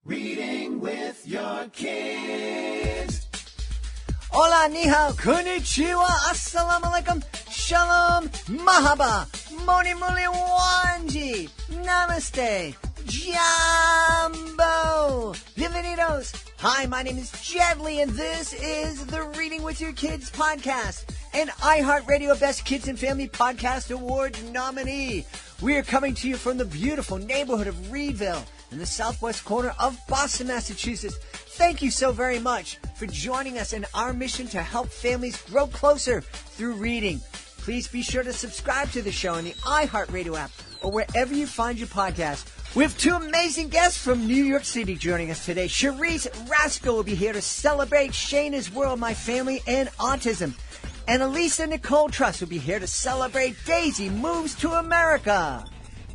Reading with your kids. Hola, ni hao, konnichiwa, assalamu alaikum, shalom, mahaba, moni muli wanji, namaste, jambo, bienvenidos. Hi, my name is Jedley, and this is the Reading with Your Kids podcast, an iHeartRadio Best Kids and Family Podcast Award nominee. We are coming to you from the beautiful neighborhood of Reedville in the southwest corner of Boston, Massachusetts. Thank you so very much for joining us in our mission to help families grow closer through reading. Please be sure to subscribe to the show on the iHeartRadio app or wherever you find your podcast. We have two amazing guests from New York City joining us today. Sharice Rascoe will be here to celebrate Shaina's World, My Family, and Autism. And Elyssa Nicole Trust will be here to celebrate Daisy Moves to America.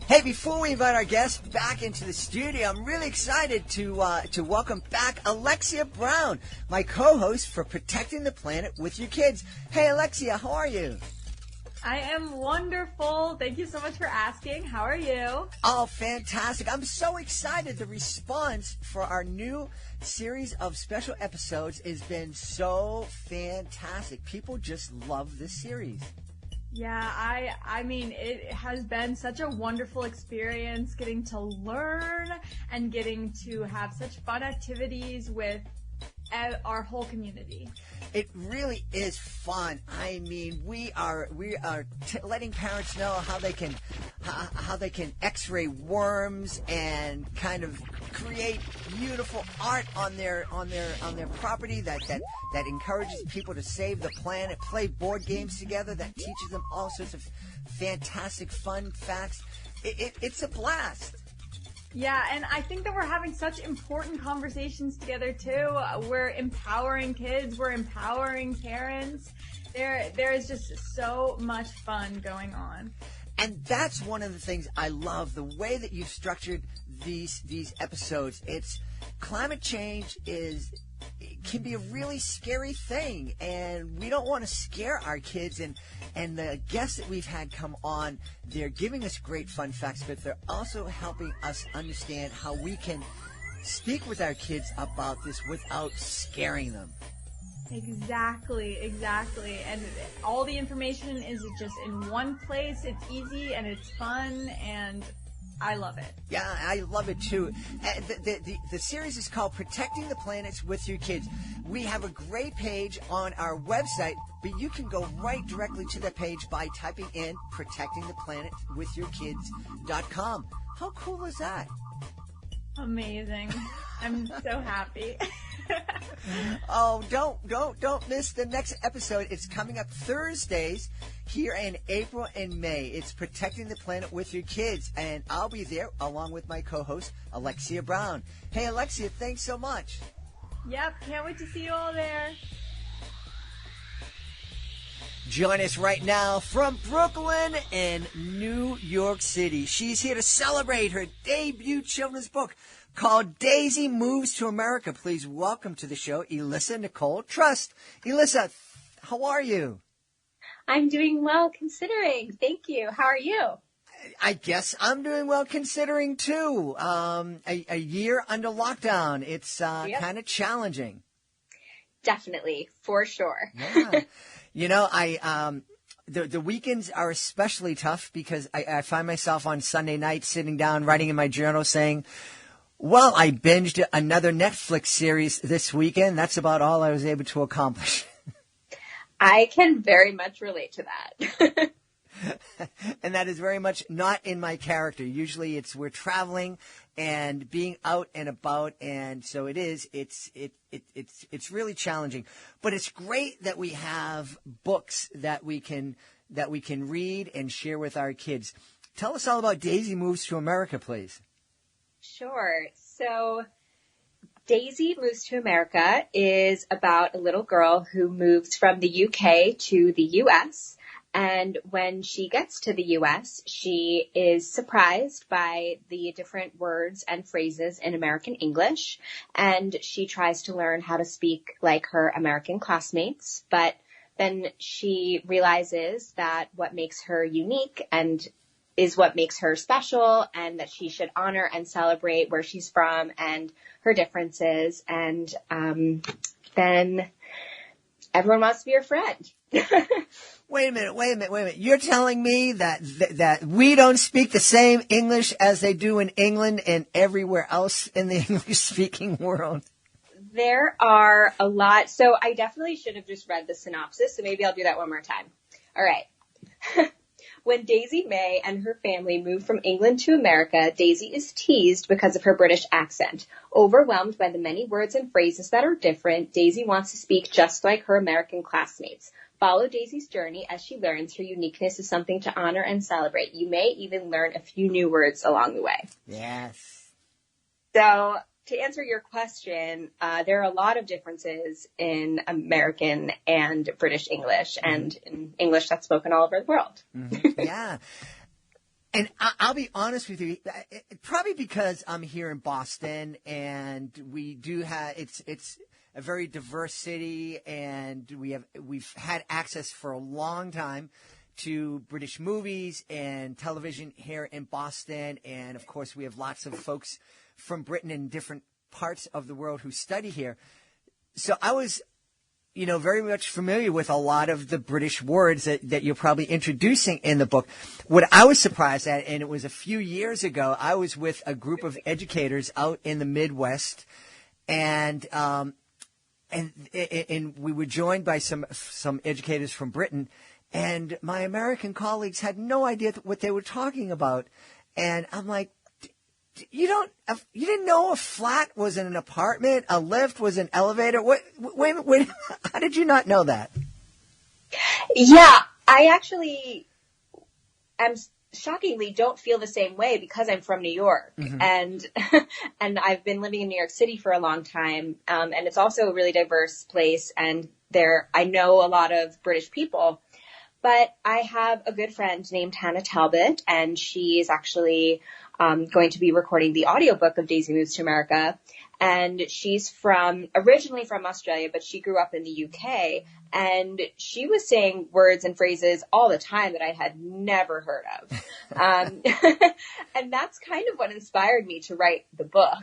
Hey, before we invite our guests back into the studio, I'm really excited to welcome back Elyssa Brown, my co-host for Protecting the Planet with Your Kids. Hey, Elyssa, how are you? I am wonderful. Thank you so much for asking. How are you? Oh, fantastic. I'm so excited. The response for our new series of special episodes has been so fantastic. People just love this series. Yeah, I mean, it has been such a wonderful experience getting to learn and getting to have such fun activities with our whole community. It really is fun. I mean, we are letting parents know how they can X-ray worms and kind of create beautiful art on their property that encourages people to save the planet, play board games together that teaches them all sorts of fantastic fun facts. It's a blast. Yeah, and I think that we're having such important conversations together, too. We're empowering kids. We're empowering parents. There is just so much fun going on. And that's one of the things I love, the way that you've structured these episodes. It's climate change can be a really scary thing, and we don't want to scare our kids. And the guests that we've had come on, they're giving us great fun facts, but they're also helping us understand how we can speak with our kids about this without scaring them. Exactly. And all the information is just in one place. It's easy and it's fun, and I love it. Yeah, I love it too. The series is called Protecting the Planet with Your Kids. We have a great page on our website, but you can go right directly to that page by typing in protectingtheplanetwithyourkids.com. How cool is that? Amazing. I'm so happy. Oh, don't miss the next episode. It's coming up Thursdays here in April and May. It's Protecting the Planet with Your Kids, and I'll be there along with my co-host, Elyssa Brown. Hey, Elyssa, thanks so much. Yep, can't wait to see you all there. Join us right now from Brooklyn and New York City. She's here to celebrate her debut children's book called Daisy Moves to America. Please welcome to the show, Elyssa Nicole Trust. Elyssa, how are you? I'm doing well considering. Thank you. How are you? I guess I'm doing well considering too. A year under lockdown. It's kind of challenging. Definitely, for sure. Yeah. You know, the weekends are especially tough because I find myself on Sunday night sitting down, writing in my journal saying, well, I binged another Netflix series this weekend. That's about all I was able to accomplish. I can very much relate to that. And that is very much not in my character. Usually we're traveling and being out and about, and so it's really challenging. But it's great that we have books that we can read and share with our kids. Tell us all about Daisy Moves to America, please. Sure. So Daisy Moves to America is about a little girl who moves from the UK to the US. And when she gets to the U.S., she is surprised by the different words and phrases in American English, and she tries to learn how to speak like her American classmates. But then she realizes that what makes her unique and is what makes her special, and that she should honor and celebrate where she's from and her differences. And then everyone wants to be her friend. Wait a minute. You're telling me that we don't speak the same English as they do in England and everywhere else in the English-speaking world? There are a lot. So I definitely should have just read the synopsis, so maybe I'll do that one more time. All right. When Daisy May and her family move from England to America, Daisy is teased because of her British accent. Overwhelmed by the many words and phrases that are different, Daisy wants to speak just like her American classmates. Follow Daisy's journey as she learns her uniqueness is something to honor and celebrate. You may even learn a few new words along the way. Yes. So, to answer your question, there are a lot of differences in American and British English, and in English that's spoken all over the world. Mm-hmm. Yeah. And I'll be honest with you, probably because I'm here in Boston, and we do have, it's a very diverse city, and we've had access for a long time to British movies and television here in Boston. And of course, we have lots of folks from Britain and different parts of the world who study here. So I was, very much familiar with a lot of the British words that you're probably introducing in the book. What I was surprised at, and it was a few years ago, I was with a group of educators out in the Midwest, and we were joined by some educators from Britain, and my American colleagues had no idea what they were talking about. And I'm like, you didn't know a flat was an apartment, a lift was an elevator? Wait, how did you not know that? Yeah, I actually shockingly don't feel the same way because I'm from New York. Mm-hmm. and I've been living in New York City for a long time. And it's also a really diverse place, and I know a lot of British people. But I have a good friend named Hannah Talbot, and she is actually going to be recording the audiobook of Daisy Moves to America. And she's originally from Australia, but she grew up in the UK. And she was saying words and phrases all the time that I had never heard of. And that's kind of what inspired me to write the book,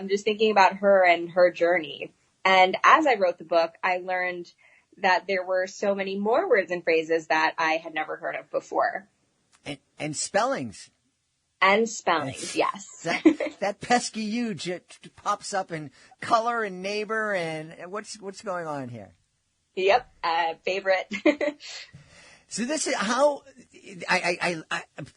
just thinking about her and her journey. And as I wrote the book, I learned that there were so many more words and phrases that I had never heard of before. And spellings. And spellings, yes. That pesky U pops up in color and neighbor, and what's going on here? Yep, favorite. So this is how I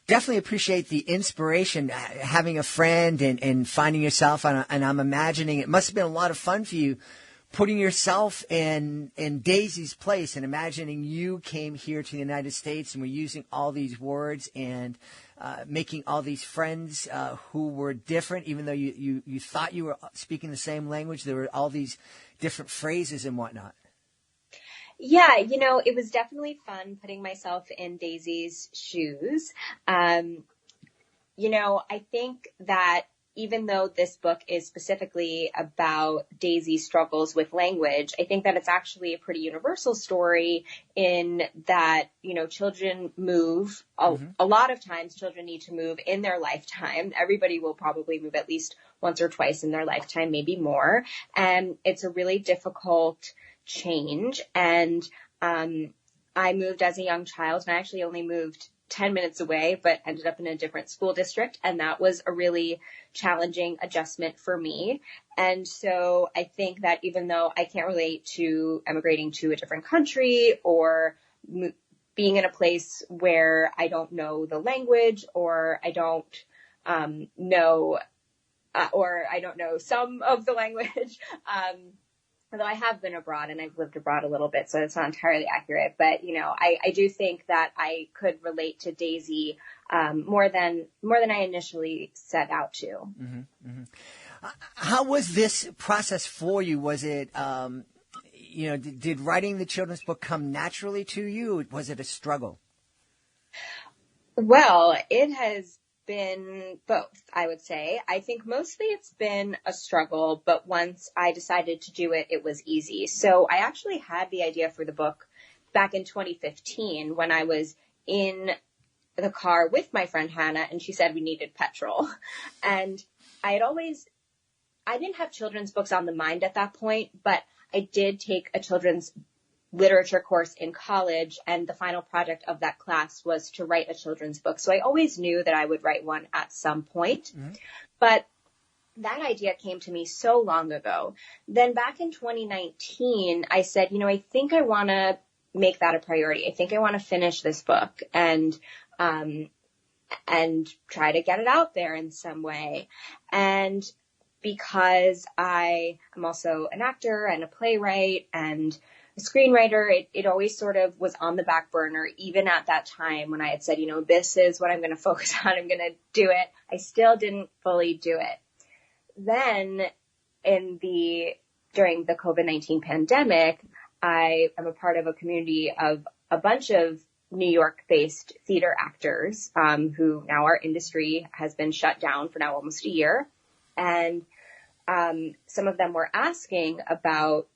definitely appreciate the inspiration, having a friend and finding yourself, and I'm imagining it must have been a lot of fun for you, putting yourself in Daisy's place and imagining you came here to the United States and were using all these words and making all these friends who were different, even though you thought you were speaking the same language. There were all these different phrases and whatnot. Yeah, it was definitely fun putting myself in Daisy's shoes. I think that even though this book is specifically about Daisy's struggles with language, I think that it's actually a pretty universal story in that, children move. A lot of times children need to move in their lifetime. Everybody will probably move at least once or twice in their lifetime, maybe more. And it's a really difficult change. And I moved as a young child, and I actually only moved 10 minutes away, but ended up in a different school district. And that was a really challenging adjustment for me. And so I think that even though I can't relate to emigrating to a different country or being in a place where I don't know the language, or I don't know some of the language, although I have been abroad and I've lived abroad a little bit, so it's not entirely accurate. But, I do think that I could relate to Daisy more than I initially set out to. Mm-hmm, mm-hmm. How was this process for you? Was it, did writing the children's book come naturally to you? Was it a struggle? Well, it has been both, I would say. I think mostly it's been a struggle, but once I decided to do it, it was easy. So I actually had the idea for the book back in 2015 when I was in the car with my friend Hannah, and she said we needed petrol. And I didn't have children's books on the mind at that point, but I did take a children's literature course in college, and the final project of that class was to write a children's book. So I always knew that I would write one at some point. Mm-hmm. But that idea came to me so long ago. Then back in 2019, I said, I think I want to make that a priority. I think I want to finish this book and try to get it out there in some way. And because I am also an actor and a playwright and a screenwriter, it always sort of was on the back burner, even at that time when I had said, this is what I'm going to focus on. I'm going to do it. I still didn't fully do it. Then during the COVID-19 pandemic, I am a part of a community of a bunch of New York-based theater actors, who now our industry has been shut down for now almost a year. And some of them were asking about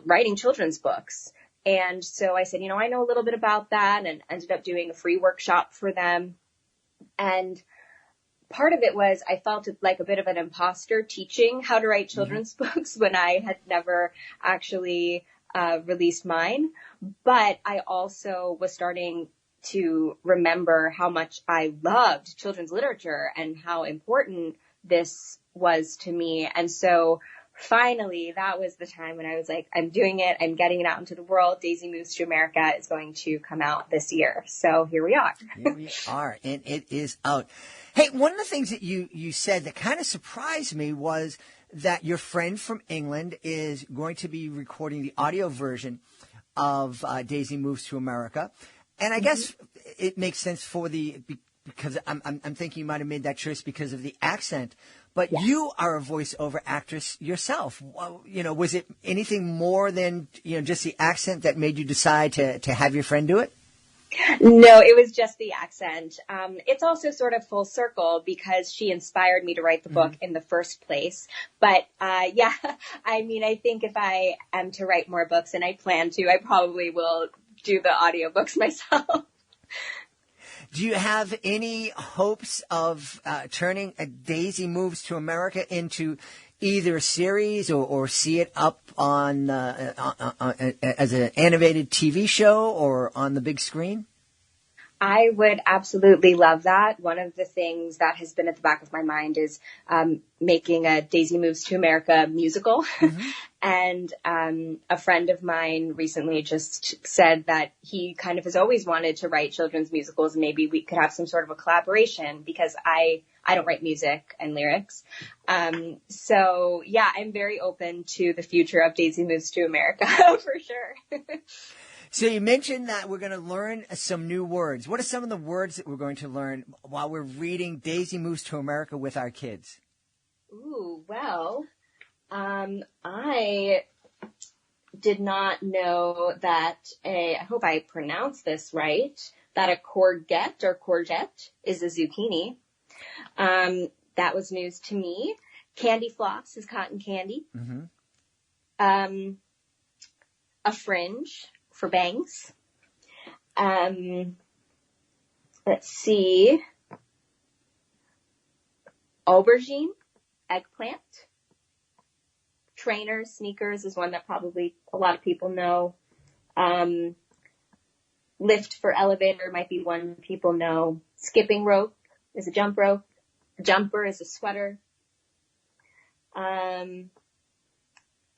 writing children's books. And so I said, I know a little bit about that, and ended up doing a free workshop for them. And part of it was I felt like a bit of an imposter teaching how to write children's books when I had never actually released mine. But I also was starting to remember how much I loved children's literature and how important this was to me. And so finally, that was the time when I was like, I'm doing it. I'm getting it out into the world. Daisy Moves to America is going to come out this year. So here we are. Here we are, and it is out. Hey, one of the things that you said that kind of surprised me was that your friend from England is going to be recording the audio version of Daisy Moves to America. And I guess it makes sense because I'm thinking you might have made that choice because of the accent. But you are a voiceover actress yourself. Was it anything more than, just the accent that made you decide to have your friend do it? No, it was just the accent. It's also sort of full circle because she inspired me to write the book in the first place. But, I think if I am to write more books, and I plan to, I probably will do the audiobooks myself. Do you have any hopes of turning a Daisy Moves to America into either a series or see it up on as an animated TV show or on the big screen? I would absolutely love that. One of the things that has been at the back of my mind is making a Daisy Moves to America musical. And a friend of mine recently just said that he kind of has always wanted to write children's musicals, and maybe we could have some sort of a collaboration because I don't write music and lyrics. So yeah, I'm very open to the future of Daisy Moves to America for sure. So you mentioned that we're going to learn some new words. What are some of the words that we're going to learn while we're reading Daisy Moves to America with our kids? Ooh, well, I did not know that I hope I pronounced this right, that a courgette or courgette is a zucchini. That was news to me. Candy floss is cotton candy. A fringe for bangs. Let's see. Aubergine, eggplant. Trainers, sneakers is one that probably a lot of people know. Lift for elevator might be one people know. Skipping rope is a jump rope. Jumper is a sweater.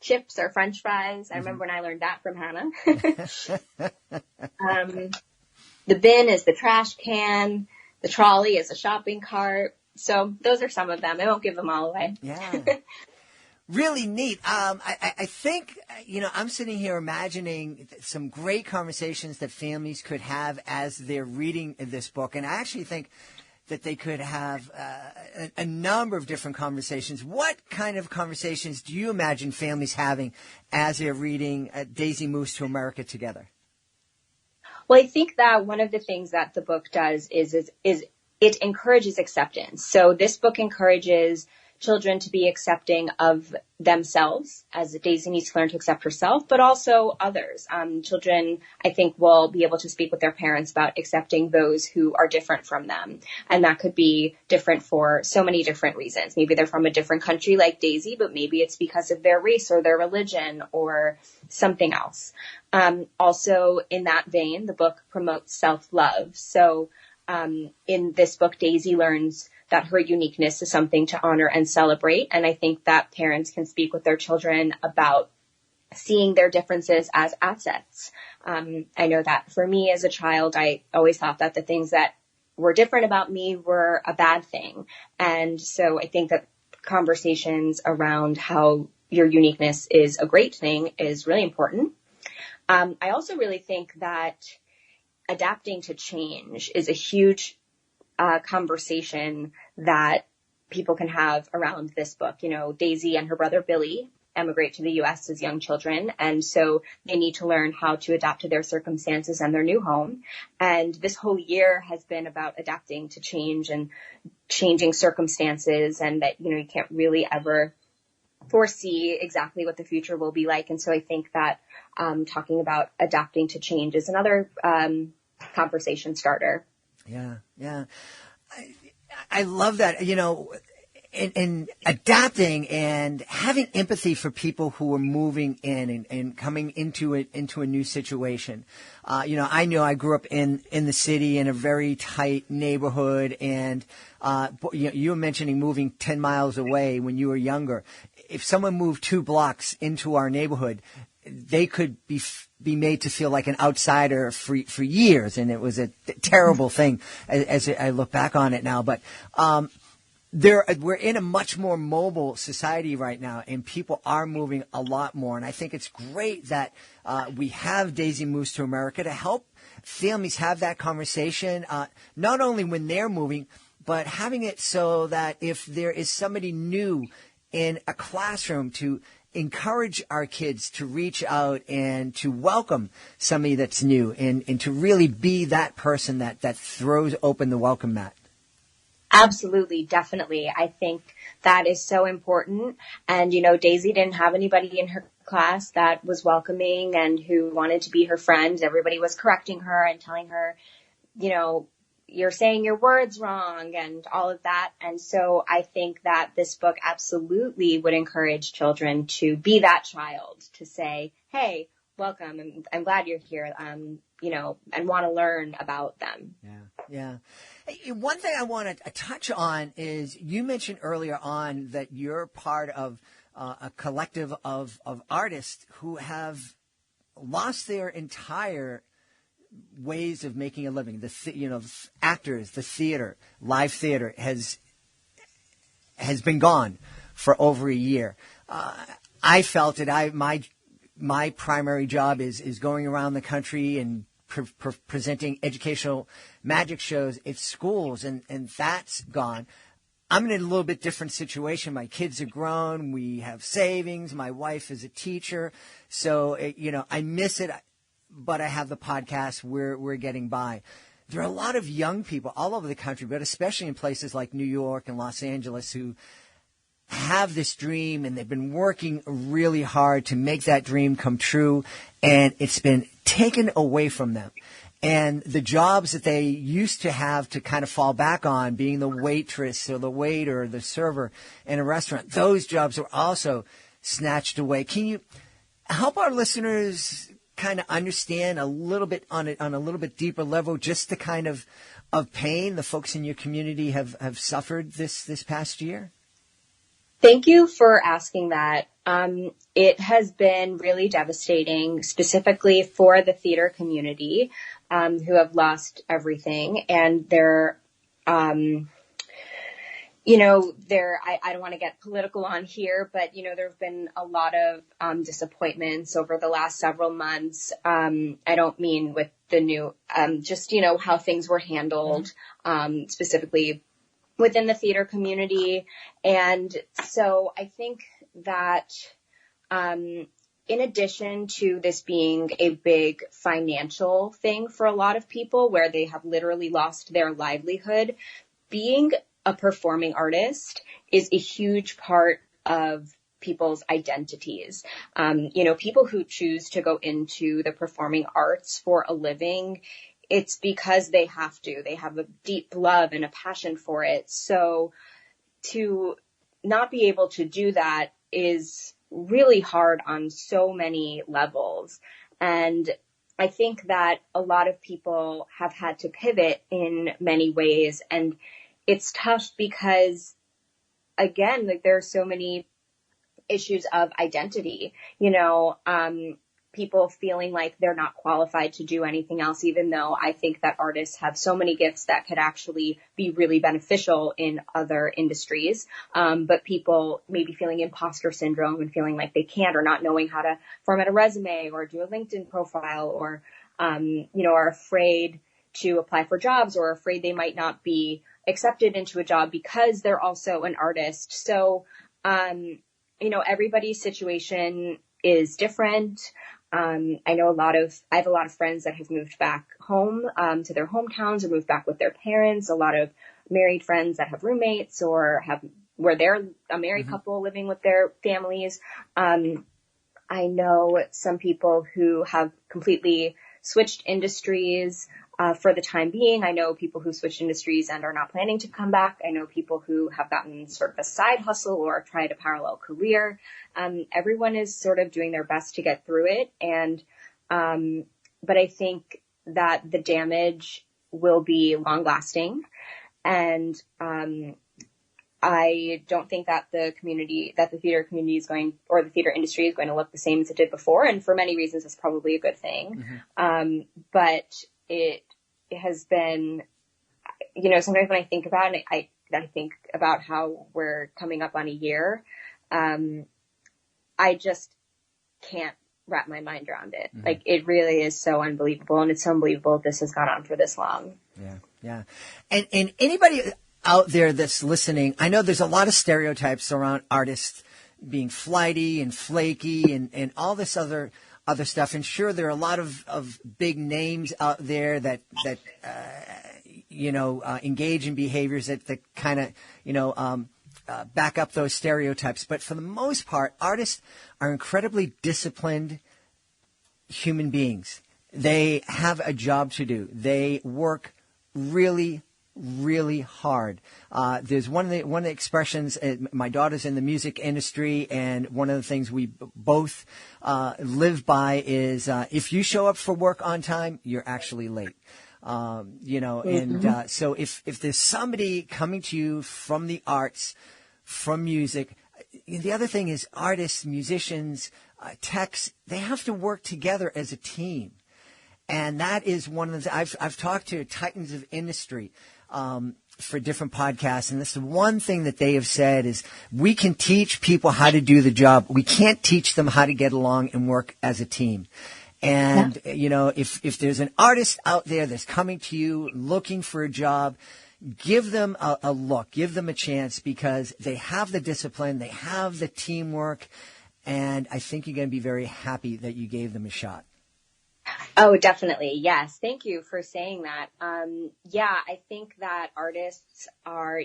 Chips are French fries. I remember when I learned that from Hannah. The bin is the trash can. The trolley is a shopping cart. So those are some of them. I won't give them all away. Yeah. Really neat. I think, I'm sitting here imagining some great conversations that families could have as they're reading this book. And I actually think that they could have a number of different conversations. What kind of conversations do you imagine families having as they're reading Daisy Moves to America together? Well, I think that one of the things that the book does is it encourages acceptance. So this book encourages children to be accepting of themselves, as Daisy needs to learn to accept herself, but also others. Children, I think, will be able to speak with their parents about accepting those who are different from them. And that could be different for so many different reasons. Maybe they're from a different country like Daisy, but maybe it's because of their race or their religion or something else. Also, in that vein, the book promotes self-love. So in this book, Daisy learns that her uniqueness is something to honor and celebrate. And I think that parents can speak with their children about seeing their differences as assets. I know that for me as a child, I always thought that the things that were different about me were a bad thing. And so I think that conversations around how your uniqueness is a great thing is really important. I also really think that adapting to change is a huge conversation that people can have around this book. You know, Daisy and her brother Billy emigrate to the U.S. as young children, and so they need to learn how to adapt to their circumstances and their new home. And this whole year has been about adapting to change and changing circumstances, and that, you know, you can't really ever foresee exactly what the future will be like. And so I think that talking about adapting to change is another conversation starter. Yeah. I love that, you know, in adapting and having empathy for people who are moving in and coming into a new situation. You know, I grew up in the city in a very tight neighborhood, and you were mentioning moving 10 miles away when you were younger. If someone moved 2 blocks into our neighborhood, they could be made to feel like an outsider for years, and it was a terrible thing as I look back on it now. But we're in a much more mobile society right now, and people are moving a lot more. And I think it's great that we have Daisy Moves to America to help families have that conversation, not only when they're moving, but having it so that if there is somebody new in a classroom, to encourage our kids to reach out and to welcome somebody that's new, and to really be that person that throws open the welcome mat. Absolutely, definitely. I think that is so important. And, you know, Daisy didn't have anybody in her class that was welcoming and who wanted to be her friend. Everybody was correcting her and telling her, you know, you're saying your words wrong and all of that. And so I think that this book absolutely would encourage children to be that child, to say, hey, welcome, and I'm glad you're here, you know, and want to learn about them. Yeah. Hey, one thing I want to touch on is you mentioned earlier on that you're part of a collective of artists who have lost their entire ways of making a living. Actors, the theater, live theater has been gone for over a year. I felt it. My primary job is going around the country and presenting educational magic shows at schools, and that's gone. I'm in a little bit different situation. My kids are grown. We have savings. My wife is a teacher. So, I miss it, but I have the podcast. We're getting by. There are a lot of young people all over the country, but especially in places like New York and Los Angeles, who have this dream, and they've been working really hard to make that dream come true, and it's been taken away from them. And the jobs that they used to have to kind of fall back on, being the waitress or the waiter or the server in a restaurant, those jobs are also snatched away. Can you help our listeners kind of understand a little bit on a little bit deeper level, just the kind of pain the folks in your community have suffered this past year? Thank you for asking that. It has been really devastating, specifically for the theater community, who have lost everything. And I don't want to get political on here, but, there have been a lot of disappointments over the last several months. I don't mean with the new, just, how things were handled, specifically within the theater community. And so I think that, in addition to this being a big financial thing for a lot of people where they have literally lost their livelihood, being a performing artist is a huge part of people's identities. People who choose to go into the performing arts for a living, it's because they have to. They have a deep love and a passion for it. So to not be able to do that is really hard on so many levels. And I think that a lot of people have had to pivot in many ways. And it's tough because, again, like there are so many issues of identity, people feeling like they're not qualified to do anything else, even though I think that artists have so many gifts that could actually be really beneficial in other industries. But people maybe feeling imposter syndrome and feeling like they can't, or not knowing how to format a resume or do a LinkedIn profile, or, are afraid to apply for jobs, or afraid they might not be accepted into a job because they're also an artist. So, everybody's situation is different. I have a lot of friends that have moved back home, to their hometowns, or moved back with their parents. A lot of married friends that have roommates, or where they're a married couple living with their families. I know some people who have completely switched industries, for the time being. I know people who switched industries and are not planning to come back. I know people who have gotten sort of a side hustle or tried a parallel career. Everyone is sort of doing their best to get through it. And, but I think that the damage will be long lasting. And, I don't think that the theater community is going, or the theater industry is going to look the same as it did before. And for many reasons, it's probably a good thing. But it has been, sometimes when I think about it, I think about how we're coming up on a year. I just can't wrap my mind around it. Like, it really is so unbelievable. And it's so unbelievable this has gone on for this long. Yeah. And anybody out there that's listening, I know there's a lot of stereotypes around artists being flighty and flaky and all this other stuff. And sure, there are a lot of big names out there that engage in behaviors that kind of, back up those stereotypes. But for the most part, artists are incredibly disciplined human beings. They have a job to do. They work really, really hard. There's one of the expressions, my daughter's in the music industry, and one of the things we both live by is if you show up for work on time, you're actually late. So if there's somebody coming to you from the arts, from music, the other thing is artists, musicians, techs, they have to work together as a team. And that is one of the, I've talked to titans of industry, for different podcasts, and this is one thing that they have said is we can teach people how to do the job. We can't teach them how to get along and work as a team. And, if there's an artist out there that's coming to you looking for a job, give them a look, give them a chance, because they have the discipline, they have the teamwork, and I think you're going to be very happy that you gave them a shot. Oh, definitely. Yes. Thank you for saying that. I think that artists are,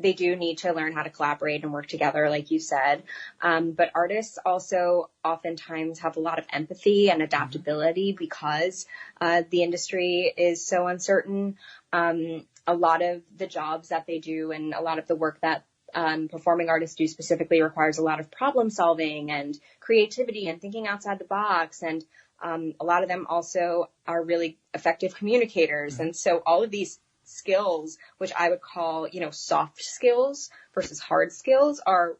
they do need to learn how to collaborate and work together, like you said. But artists also oftentimes have a lot of empathy and adaptability because the industry is so uncertain. A lot of the jobs that they do and a lot of the work that performing artists do specifically requires a lot of problem solving and creativity and thinking outside the box. And a lot of them also are really effective communicators. And so all of these skills, which I would call, soft skills versus hard skills, are,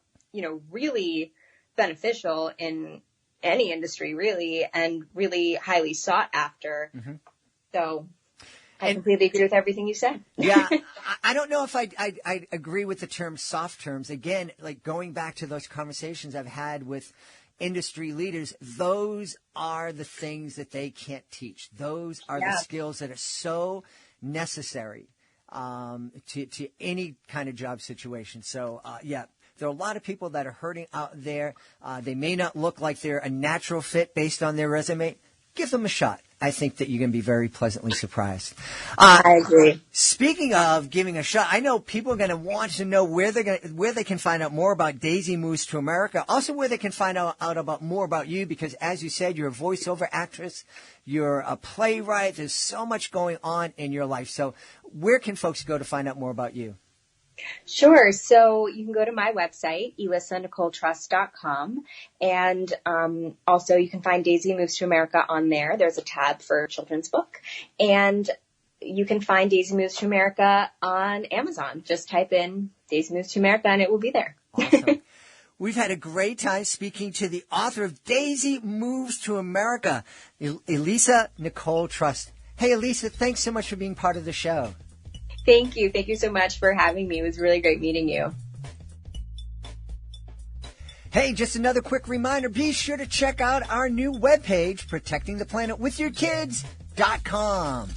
really beneficial in any industry, really, and really highly sought after. So I completely agree with everything you said. Yeah. I don't know if I agree with the term soft terms. Again, like going back to those conversations I've had with industry leaders, those are the things that they can't teach. Those are the skills that are so necessary to any kind of job situation. So, there are a lot of people that are hurting out there. They may not look like they're a natural fit based on their resume. Give them a shot. I think that you're going to be very pleasantly surprised. I agree. Speaking of giving a shot, I know people are going to want to know where they can find out more about Daisy Moves to America. Also, where they can find out about more about you, because as you said, you're a voiceover actress, you're a playwright. There's so much going on in your life. So, where can folks go to find out more about you? Sure. So you can go to my website, ElyssaNicoleTrust.com. And also you can find Daisy Moves to America on there. There's a tab for children's book. And you can find Daisy Moves to America on Amazon. Just type in Daisy Moves to America and it will be there. Awesome. We've had a great time speaking to the author of Daisy Moves to America, Elyssa Nicole Trust. Hey, Elyssa, thanks so much for being part of the show. Thank you. Thank you so much for having me. It was really great meeting you. Hey, just another quick reminder. Be sure to check out our new webpage, protectingtheplanetwithyourkids.com.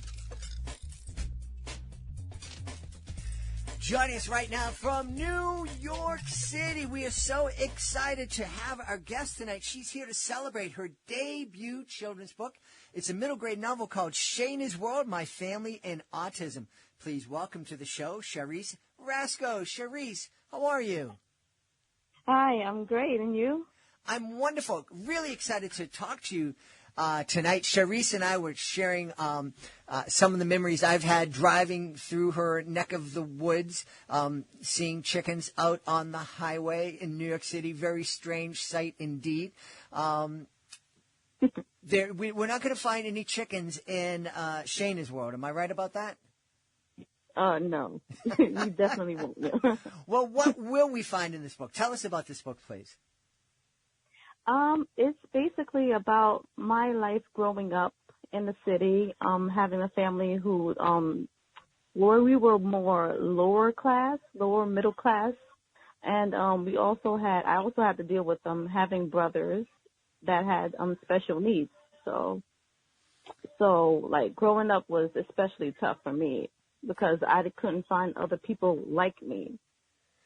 Joining us right now from New York City. We are so excited to have our guest tonight. She's here to celebrate her debut children's book. It's a middle grade novel called Shaina's World, My Family and Autism. Please welcome to the show, Sharice Rascoe. Sharice, how are you? Hi, I'm great. And you? I'm wonderful. Really excited to talk to you tonight. Sharice and I were sharing some of the memories I've had driving through her neck of the woods, seeing chickens out on the highway in New York City. Very strange sight indeed. We're not going to find any chickens in Shaina's World. Am I right about that? No, you definitely won't. No. Well, what will we find in this book? Tell us about this book, please. It's basically about my life growing up in the city, having a family who, where we were more lower middle class. And, I also had to deal with, having brothers that had, special needs. So like growing up was especially tough for me, because I couldn't find other people like me.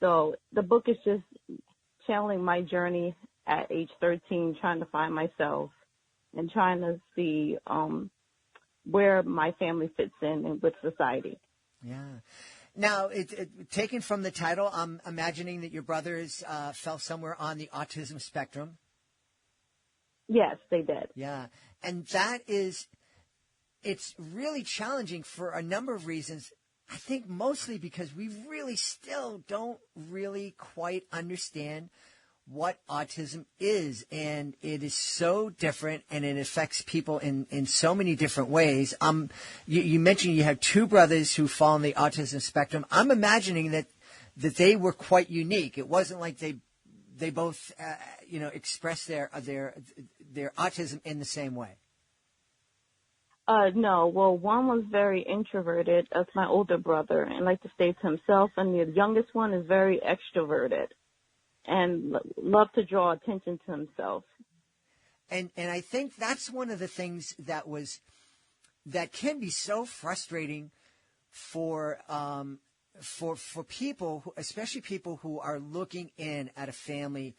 So the book is just channeling my journey at age 13, trying to find myself and trying to see where my family fits in with society. Yeah. Now, taken from the title, I'm imagining that your brothers fell somewhere on the autism spectrum. Yes, they did. Yeah. And it's really challenging for a number of reasons. I think mostly because we really still don't really quite understand what autism is. And it is so different, and it affects people in so many different ways. You mentioned you have two brothers who fall on the autism spectrum. I'm imagining that they were quite unique. It wasn't like they both, expressed their autism in the same way. No. Well, one was very introverted. That's my older brother, and liked to stay to himself. And the youngest one is very extroverted and loved to draw attention to himself. And I think that's one of the things that can be so frustrating for people, especially people who are looking in at a family,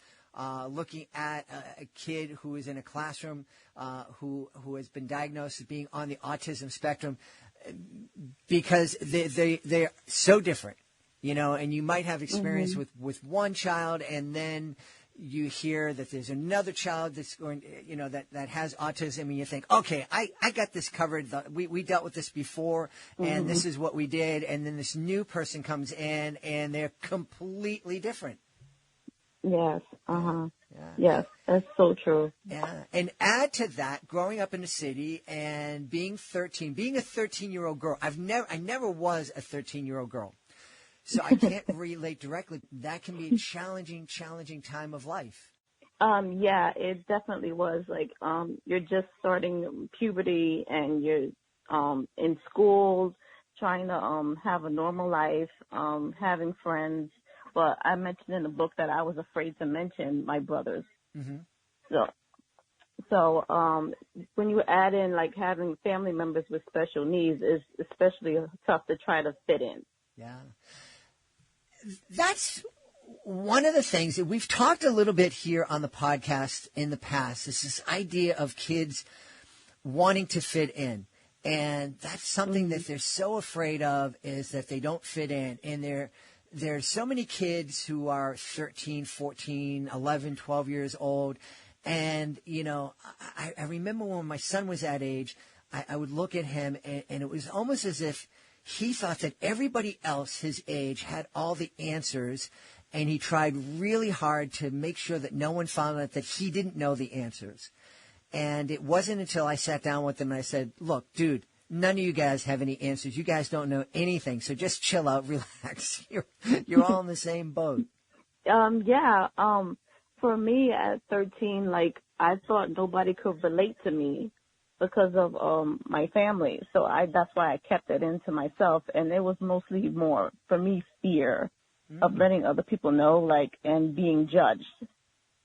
looking at a kid who is in a classroom, who has been diagnosed as being on the autism spectrum, because they're so different, and you might have experience with one child, and then you hear that there's another child that's going, that has autism, and you think, okay, I got this covered. We dealt with this before, and this is what we did. And then this new person comes in, and they're completely different. Yes. Yeah. Yes, that's so true. Yeah. And add to that, growing up in the city and being a 13-year-old girl. I never was a 13-year-old girl. So I can't relate directly. That can be a challenging time of life. Yeah, it definitely was. Like, you're just starting puberty, and you're in school, trying to have a normal life, having friends. But I mentioned in the book that I was afraid to mention my brothers. Mm-hmm. So when you add in like having family members with special needs, is especially tough to try to fit in. Yeah. That's one of the things that we've talked a little bit here on the podcast in the past, is this idea of kids wanting to fit in. And that's something that they're so afraid of, is that they don't fit in. And there's so many kids who are 13, 14, 11, 12 years old. And, you know, I remember when my son was that age, I would look at him, and it was almost as if he thought that everybody else his age had all the answers, and he tried really hard to make sure that no one found out that he didn't know the answers. And it wasn't until I sat down with him and I said, look, dude, none of you guys have any answers. You guys don't know anything, so just chill out, relax. You're all in the same boat. For me at 13, like, I thought nobody could relate to me because of my family. So that's why I kept it into myself. And it was mostly more, for me, fear of letting other people know, like, and being judged.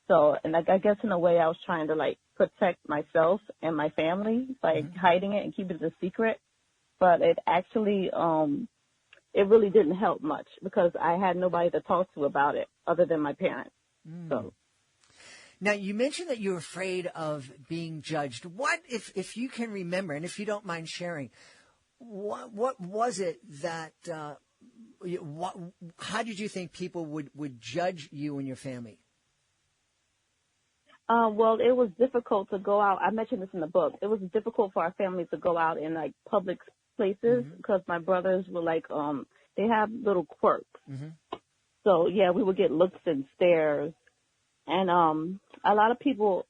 So, and like, I guess in a way I was trying to, like, protect myself and my family by hiding it and keeping it a secret. But it actually, it really didn't help much because I had nobody to talk to about it other than my parents. So. Now, you mentioned that you're afraid of being judged. What, if you can remember, and if you don't mind sharing, what was it that, how did you think people would judge you and your family? Well, it was difficult to go out. I mentioned this in the book. It was difficult for our family to go out in, like, public places because my brothers were, like, they have little quirks. So, yeah, we would get looks and stares. And a lot of people,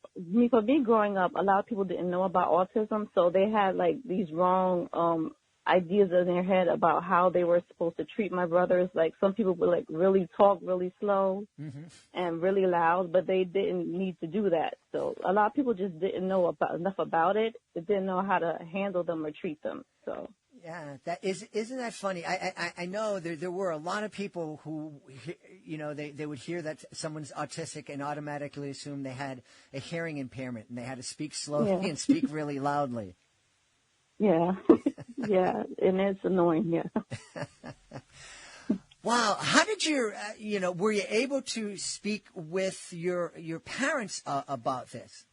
for me growing up, a lot of people didn't know about autism, so they had, like, these wrong ideas in their head about how they were supposed to treat my brothers. Like, some people would, like, really talk really slow and really loud, but they didn't need to do that. So a lot of people just didn't know enough about it. They didn't know how to handle them or treat them. So. Yeah, isn't that funny? I know there were a lot of people who, you know, they would hear that someone's autistic and automatically assume they had a hearing impairment and they had to speak slowly and speak really loudly. Yeah, yeah, and it's annoying, yeah. Wow, how did were you able to speak with your parents about this?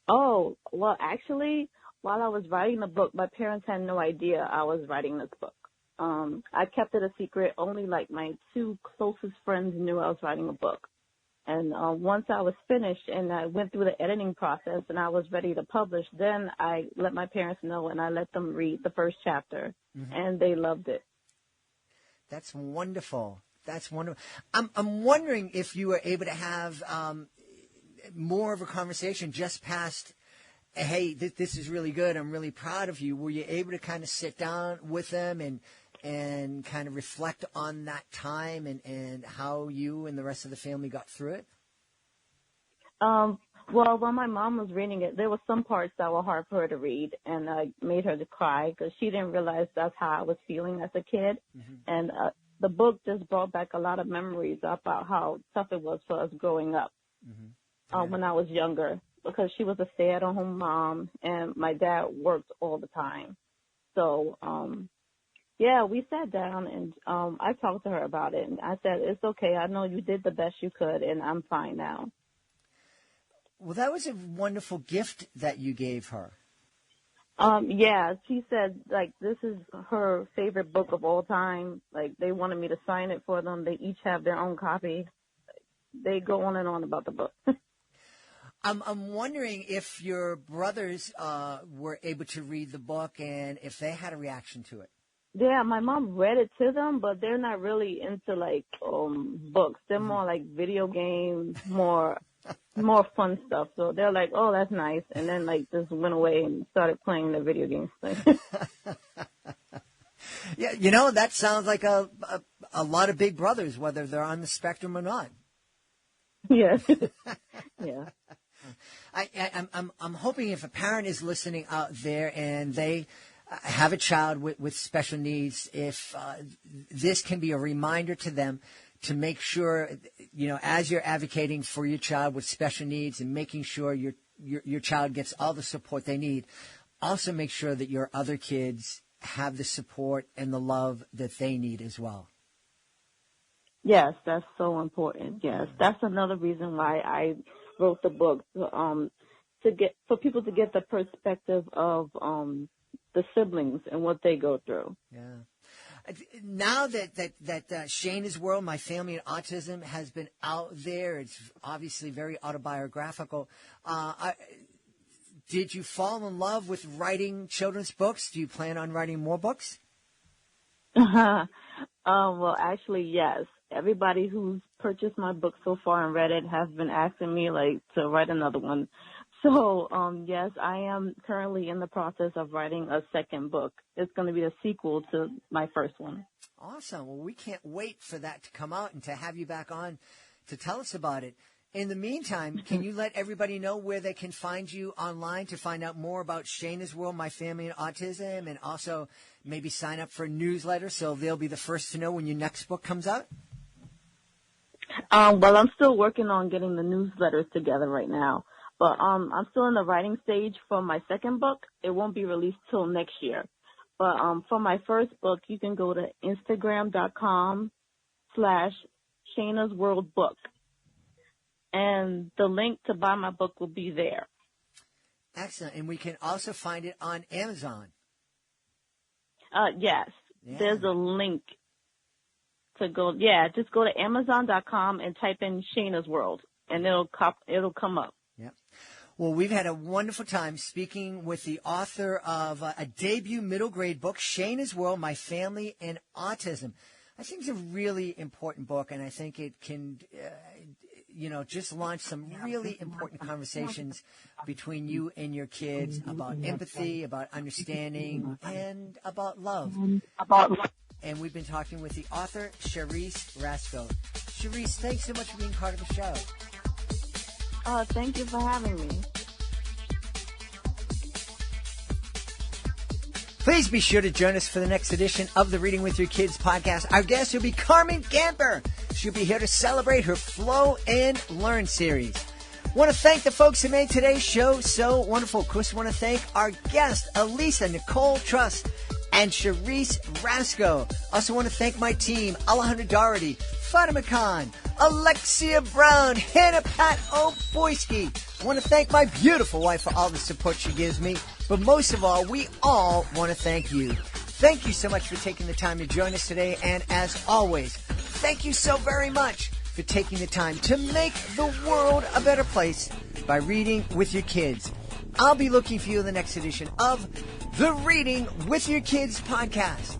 Oh, well, actually, while I was writing the book, my parents had no idea I was writing this book. I kept it a secret. Only, like, my two closest friends knew I was writing a book. And once I was finished and I went through the editing process and I was ready to publish, then I let my parents know and I let them read the first chapter, and they loved it. That's wonderful. That's wonderful. I'm wondering if you were able to have more of a conversation just past, hey, this is really good, I'm really proud of you. Were you able to kind of sit down with them and kind of reflect on that time and how you and the rest of the family got through it? Well, when my mom was reading it, there were some parts that were hard for her to read, and I made her to cry because she didn't realize that's how I was feeling as a kid. And the book just brought back a lot of memories about how tough it was for us growing up when I was younger, because she was a stay-at-home mom, and my dad worked all the time. So, yeah, we sat down, and I talked to her about it, and I said, it's okay. I know you did the best you could, and I'm fine now. Well, that was a wonderful gift that you gave her. Yeah, she said, like, this is her favorite book of all time. Like, they wanted me to sign it for them. They each have their own copy. They go on and on about the book. I'm wondering if your brothers were able to read the book and if they had a reaction to it. Yeah, my mom read it to them, but they're not really into, like, books. They're more like video games, more fun stuff. So they're like, oh, that's nice. And then, like, just went away and started playing the video games. Yeah, you know, that sounds like a lot of big brothers, whether they're on the spectrum or not. Yeah. Yeah. I'm hoping if a parent is listening out there and they have a child with special needs, if this can be a reminder to them to make sure, you know, as you're advocating for your child with special needs and making sure your child gets all the support they need, also make sure that your other kids have the support and the love that they need as well. Yes, that's so important. Yes, that's another reason why I wrote the book. for people to get the perspective of the siblings and what they go through. Yeah. Now that Shaina's World, My Family and Autism has been out there, it's obviously very autobiographical. Did you fall in love with writing children's books? Do you plan on writing more books? Well, actually, yes. Everybody who's purchased my book so far and read it has been asking me, like, to write another one. So, yes, I am currently in the process of writing a second book. It's going to be a sequel to my first one. Awesome. Well, we can't wait for that to come out and to have you back on to tell us about it. In the meantime, can you let everybody know where they can find you online to find out more about Shaina's World, My Family and Autism, and also maybe sign up for a newsletter so they'll be the first to know when your next book comes out? Well, I'm still working on getting the newsletters together right now. But I'm still in the writing stage for my second book. It won't be released till next year. But for my first book, you can go to Instagram.com/Shaina's World Book. And the link to buy my book will be there. Excellent. And we can also find it on Amazon. Yes. Yeah. There's a link to go. Yeah, just go to Amazon.com and type in Shaina's World, and it'll come up. Yep. Well, we've had a wonderful time speaking with the author of a debut middle grade book, Shaina's World, My Family and Autism. I think it's a really important book, and I think it can, just launch some really important conversations between you and your kids about empathy, about understanding, and about love. And we've been talking with the author, Sharice Rascoe. Sharice, thanks so much for being part of the show. Thank you for having me. Please be sure to join us for the next edition of the Reading with Your Kids podcast. Our guest will be Carmen Gamper. She'll be here to celebrate her Flow and Learn series. Want to thank the folks who made today's show so wonderful. Of course, want to thank our guest, Elyssa Nicole Trust and Sharice Rascoe. Also want to thank my team, Alejandra Doherty, Fatima Khan, Alexia Brown, Hannah Pat O'Boyski. Want to thank my beautiful wife for all the support she gives me. But most of all, we all want to thank you. Thank you so much for taking the time to join us today. And as always, thank you so very much for taking the time to make the world a better place by reading with your kids. I'll be looking for you in the next edition of the Reading with Your Kids podcast.